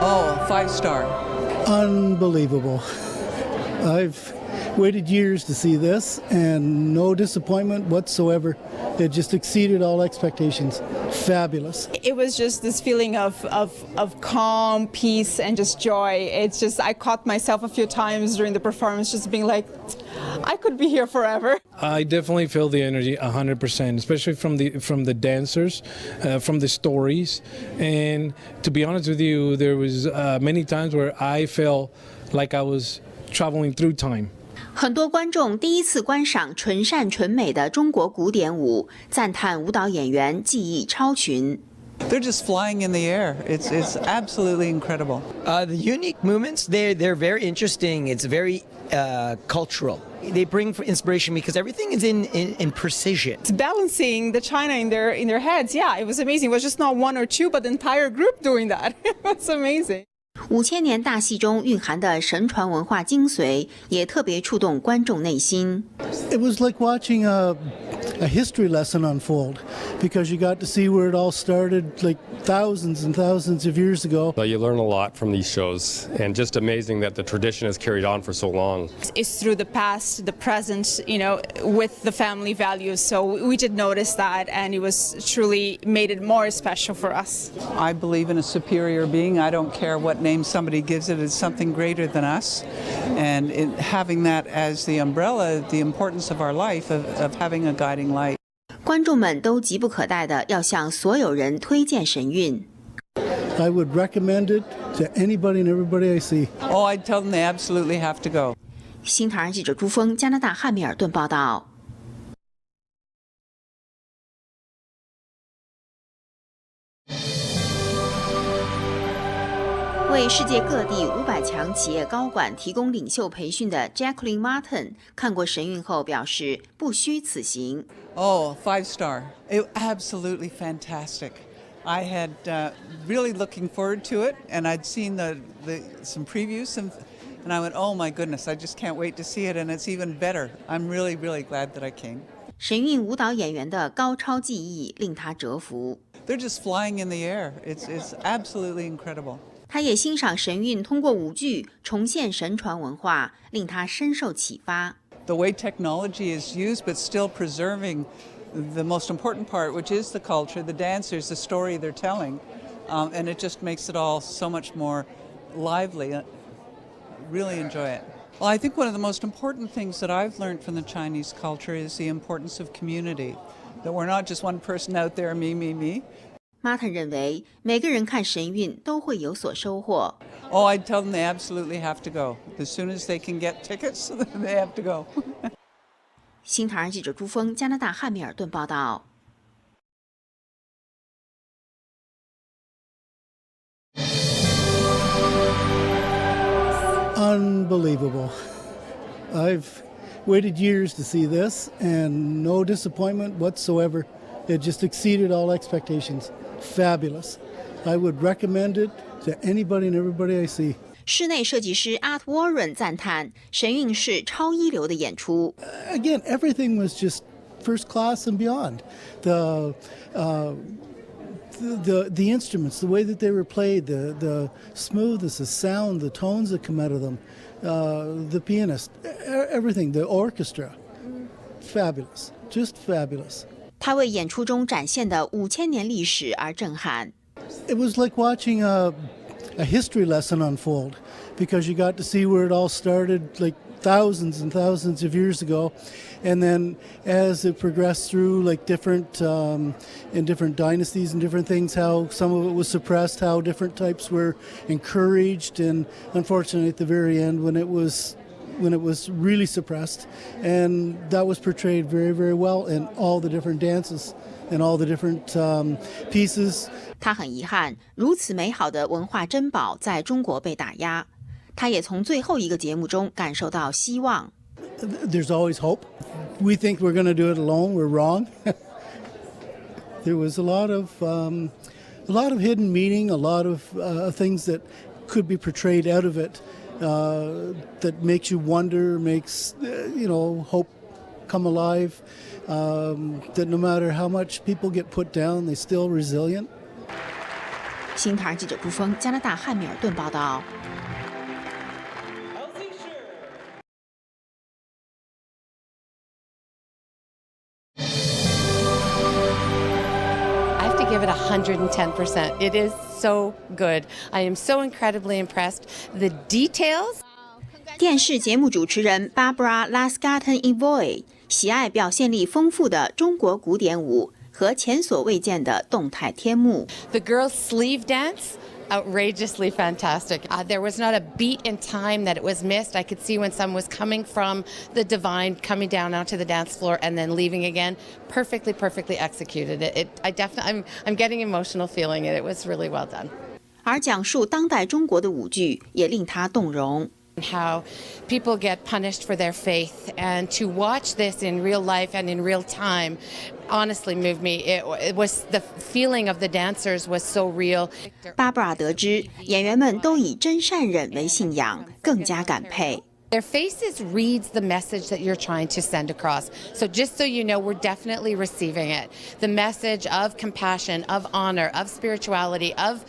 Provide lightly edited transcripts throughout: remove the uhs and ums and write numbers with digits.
Oh, 5-star. Unbelievable. I've waited years to see this and no disappointment whatsoever. It just exceeded all expectations. Fabulous. It was just this feeling of calm, peace, and just joy. It's just, I caught myself a few times during the performance just being like, I could be here forever. I definitely feel the energy 100%, especially from the dancers, from the stories. And to be honest with you, there was many times where I felt like I was traveling through time. 很多观众第一次观赏纯善纯美的中国古典舞，赞叹舞蹈演员技艺超群。 They're just flying in the air. It's absolutely incredible. The unique movements, they're very interesting. It's very cultural. They bring inspiration because everything is in precision. It's balancing the China in their heads. Yeah, it was amazing. It was just not one or two, but the entire group doing that. It was amazing. 5000年大戏中蕴含的神传文化精髓，也特别触动观众内心。 It was like watching a history lesson unfold because you got to see where it all started like thousands and thousands of years ago. You learn a lot from these shows, and just amazing that the tradition has carried on for so long. It's through the past, the present, you know, with the family values. So we did notice that, and it was truly made it more special for us. I believe in a superior being. I don't care what name somebody gives it. It's something greater than us. And having that as the umbrella, the importance of our life, of having a guiding light. 观众们都急不可待地要向所有人推荐神韵。 I would recommend it to anybody and everybody I see. Oh, I'd tell them they absolutely have to go. 新唐人记者朱峰，加拿大汉密尔顿报道。 为世界各地500强企业高管提供领袖培训的 Jacqueline Martin 看过神韵后表示，不虚此行。 Oh, 5-star. Absolutely fantastic. I had really looking forward to it, and I'd seen some previews, and I went, oh my goodness, I just can't wait to see it, and it's even better. I'm really, really glad that I came. 神韵舞蹈演员的高超技艺令他折服。 They're just flying in the air. It's absolutely incredible. 他也欣赏神韵通过舞剧重现神传文化，令他深受启发。 The way technology is used, but still preserving the most important part, which is the culture, the dancers, the story they're telling, and it just makes it all so much more lively. Really enjoy it. Well, I think one of the most important things that I've learned from the Chinese culture is the importance of community, that we're not just one person out there, me, me, me. Martin 认为，每个人看神韵都会有所收获。 Oh, I'd tell them they absolutely have to go. As soon as they can get tickets, they have to go. 新唐人记者朱峰，加拿大汉密尔顿报道。 Unbelievable. I've waited years to see this and no disappointment whatsoever. It just exceeded all expectations. Fabulous. I would recommend it to anybody and everybody I see. 室内设计师 Art Warren 赞叹神韵是超一流的演出。 Again, everything was just first class and beyond. The instruments, the way that they were played, the smoothness, the sound, the tones that come out of them, the pianist, everything, the orchestra. Fabulous. Just fabulous. 他为演出中展现的5000年历史而震撼。 It was like watching a history lesson unfold because you got to see where it all started like thousands and thousands of years ago, and then as it progressed through like different in different dynasties and different things, how some of it was suppressed, how different types were encouraged, and unfortunately at the very end when it was really suppressed, and that was portrayed very, very well in all the different dances and all the different pieces. 他很遗憾，如此美好的文化珍宝在中国被打压。他也从最后一个节目中感受到希望。 There's always hope. We think we're going to do it alone. We're wrong. There was a lot of hidden meaning, a lot of things that could be portrayed out of it that makes you wonder, makes hope come alive. That no matter how much people get put down, they're still resilient. 新唐人记者朱峰，加拿大汉密尔顿报道。Give it 110%. It is so good. I am so incredibly impressed. The details. 电视节目主持人 Barbara Lascaton-Evoy 喜爱表现力丰富的中国古典舞和前所未见的动态天幕。The girls' sleeve dance. Outrageously fantastic. There was not a beat in time that it was missed. I could see when someone was coming from the divine, coming down onto the dance floor, and then leaving again. Perfectly executed. I'm getting emotional feeling it. It was really well done. 而讲述当代中国的舞剧也令他动容。How people get punished for their faith, and to watch this in real life and in real time honestly moved me. It was the feeling of the dancers was so real. 巴布拉得知演员们都以真善忍为信仰，更加感佩。Their faces reads the message that you're trying to send across. So just so you know, we're definitely receiving it. The message of compassion, of honor, of spirituality, of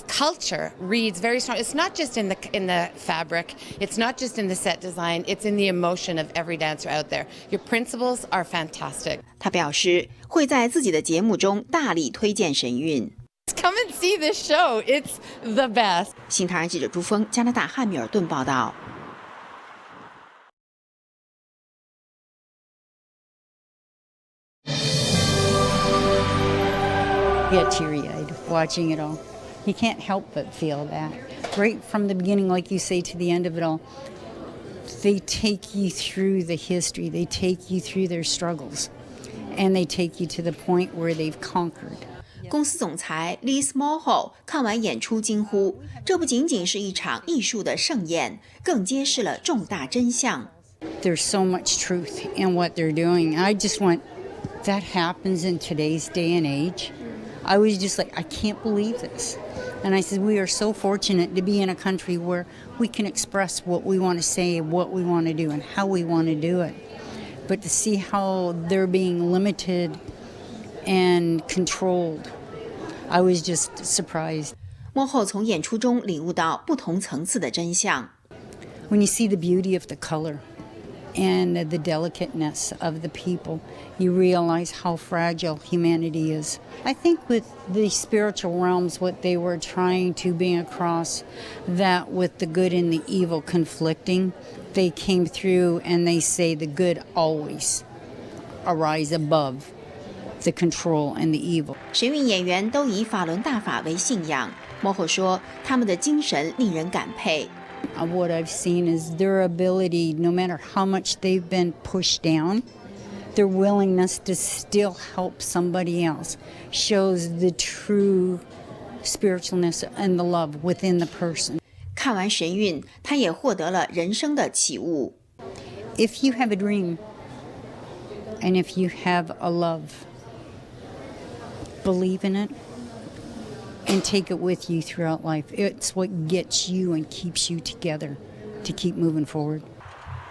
culture reads very strong. It's not just in the fabric. It's not just in the set design. It's in the emotion of every dancer out there. Your principles are fantastic. 他表示会在自己的节目中大力推荐神韵。Come and see this show. It's the best. 新唐人记者朱峰，加拿大汉密尔顿报道。Get teary-eyed watching it all. You can't help but feel that. Right from the beginning, like you say, to the end of it all, they take you through the history, they take you through their struggles, and they take you to the point where they've conquered. 公司总裁 Liz Moho 看完演出惊呼：“这不仅仅是一场艺术的盛宴，更揭示了重大真相。” There's so much truth in what they're doing. I just want that happens in today's day and age. I was just like, I can't believe this. And I said, we are so fortunate to be in a country where we can express what we want to say, what we want to do, and how we want to do it. But to see how they're being limited and controlled, I was just surprised. 幕后从演出中领悟到不同层次的真相。When you see the beauty of the color and the delicateness of the people, you realize how fragile humanity is. I think with the spiritual realms, what they were trying to bring across, that with the good and the evil conflicting, they came through and they say the good always arise above the control and the evil. 神韵演员都以法轮大法为信仰。幕后说，他们的精神令人感佩。What I've seen is their ability, no matter how much they've been pushed down, their willingness to still help somebody else shows the true spiritualness and the love within the person. 看完神韵，他也获得了人生的启悟。If you have a dream and if you have a love, believe in it and take it with you throughout life. It's what gets you and keeps you together to keep moving forward.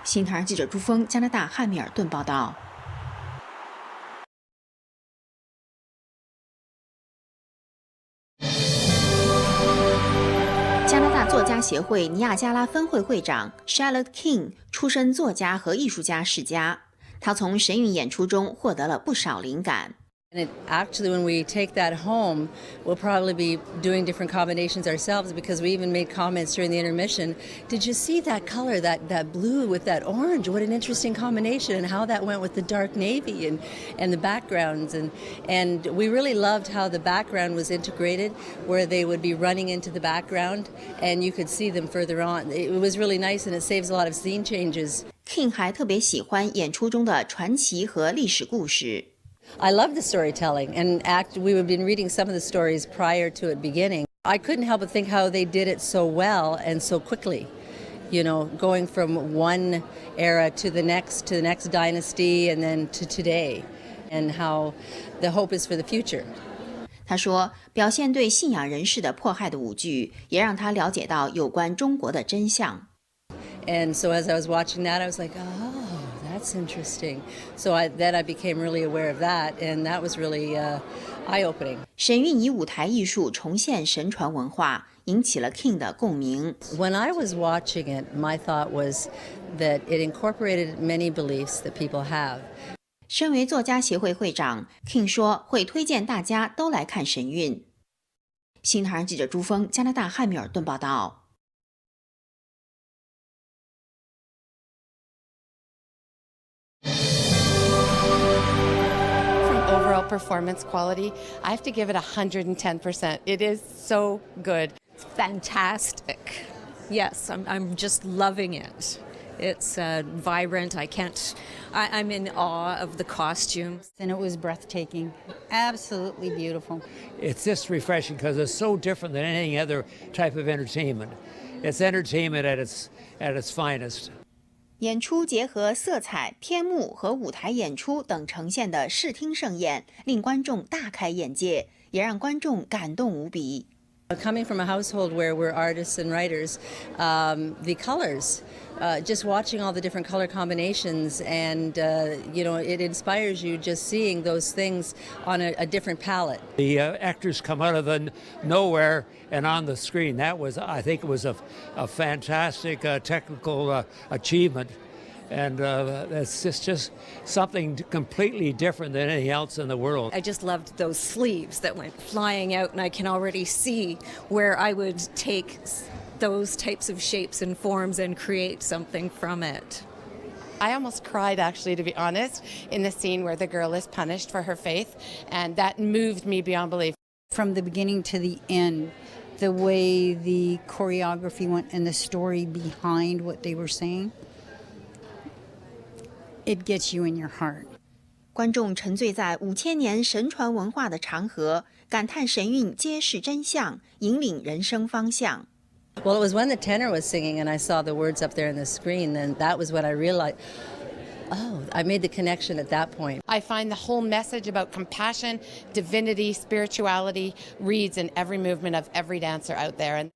新唐人记者朱峰，加拿大汉密尔顿报道。加拿大作家协会尼亚加拉分会会长 Charlotte King 出身作家和艺术家世家，他从神韵演出中获得了不少灵感。And actually, when we take that home, we'll probably be doing different combinations ourselves because we even made comments during the intermission. Did you see that color, that blue with that orange? What an interesting combination, and how that went with the dark navy and the backgrounds. And we really loved how the background was integrated, where they would be running into the background and you could see them further on. It was really nice, and it saves a lot of scene changes. King 还特别喜欢演出中的传奇和历史故事。I love the storytelling, and we have been reading some of the stories prior to it beginning. I couldn't help but think how they did it so well and so quickly, you know, going from one era to the next dynasty and then to today, and how the hope is for the future. 他说，表现对信仰人士的迫害的舞剧，也让他了解到有关中国的真相。And so as I was watching that, I was like, oh, that's interesting. So then I became really aware of that, and that was really eye-opening. 神韵以舞台艺术重现神传文化，引起了 King 的共鸣。When I was watching it, my thought was that it incorporated many beliefs that people have. 身为作家协会会长 ，King 说会推荐大家都来看神韵。新唐人记者朱峰，加拿大汉密尔顿报道。Overall performance quality, I have to give it 110%. It is so good. Fantastic. Yes, I'm just loving it. It's vibrant. I'm in awe of the costumes. And it was breathtaking, absolutely beautiful. It's just refreshing because it's so different than any other type of entertainment. It's entertainment at its finest. 演出结合色彩、天幕和舞台演出等呈现的视听盛宴，令观众大开眼界，也让观众感动无比。Coming from a household where we're artists and writers, the colors, just watching all the different color combinations, and it inspires you just seeing those things on a different palette. The actors come out of nowhere and on the screen. I think it was a fantastic technical achievement. And it's just something completely different than anything else in the world. I just loved those sleeves that went flying out, and I can already see where I would take those types of shapes and forms and create something from it. I almost cried, actually, to be honest, in the scene where the girl is punished for her faith, and that moved me beyond belief. From the beginning to the end, the way the choreography went and the story behind what they were saying, it gets you in your heart. 观众沉醉在5000年神传文化的长河，感叹神韵揭示真相，引领人生方向。Well, it was when the tenor was singing and I saw the words up there on the screen, and that was when I realized, oh, I made the connection at that point. I find the whole message about compassion, divinity, spirituality reads in every movement of every dancer out there. And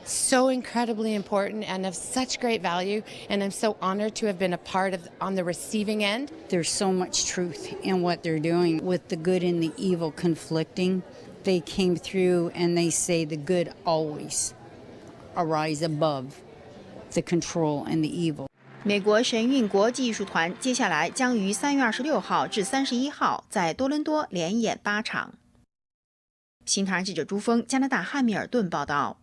so incredibly important and of such great value, and I'm so honored to have been a part of on the receiving end. There's so much truth in what they're doing. With the good and the evil conflicting, they came through and they say the good always arise above the control and the evil. 美国神韵国际艺术团接下来将于3月26号至31号在多伦多连演8场。新唐人记者朱峰，加拿大汉密尔顿报道。